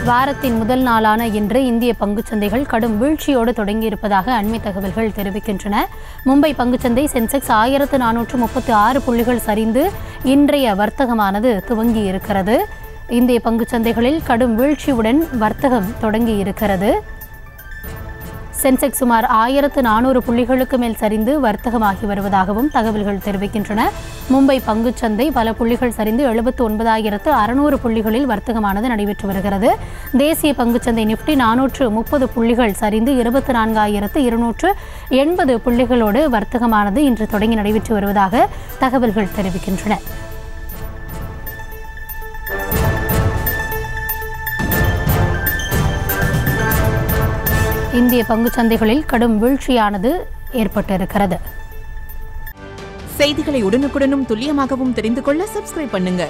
வாரத்தின் முதல் நாளான இன்று இந்திய பங்குச்சந்தைகள் கடும் வீழ்ச்சியோடு தொடங்கியிருப்பதாக அண்மை தகவல்கள் தெரிவிக்கின்றன. மும்பை பங்குச்சந்தை சென்செக்ஸ் 1436 புள்ளிகள் சரிந்து இன்றைய வர்த்தகமானது துவங்கியிருக்கிறது. இந்திய பங்குச்சந்தைகளில் கடும் வீழ்ச்சியுடன் வர்த்தகம் தொடங்கியிருக்கிறது. சென்செக்ஸ் சுமார் 1400 புள்ளிகளுக்கு மேல் சரிந்து வர்த்தகமாகி வருவதாகவும் தகவல்கள் தெரிவிக்கின்றன. மும்பை பங்குச்சந்தை பல புள்ளிகள் சரிந்து 79,600 புள்ளிகளில் வர்த்தகமானது நடைபெற்று வருகிறது. தேசிய பங்குச்சந்தை நிப்டி 430 புள்ளிகள் சரிந்து 24,280 புள்ளிகளோடு வர்த்தகமானது இன்று தொடங்கி நடைபெற்று வருவதாக தகவல்கள் தெரிவிக்கின்றன. இந்திய பங்குச்சந்தைகளில் கடும் வீழ்ச்சியானது ஏற்பட்டிருக்கிறது. செய்திகளை உடனுக்குடனும் துல்லியமாகவும் தெரிந்து கொள்ள சப்ஸ்கிரைப் பண்ணுங்க.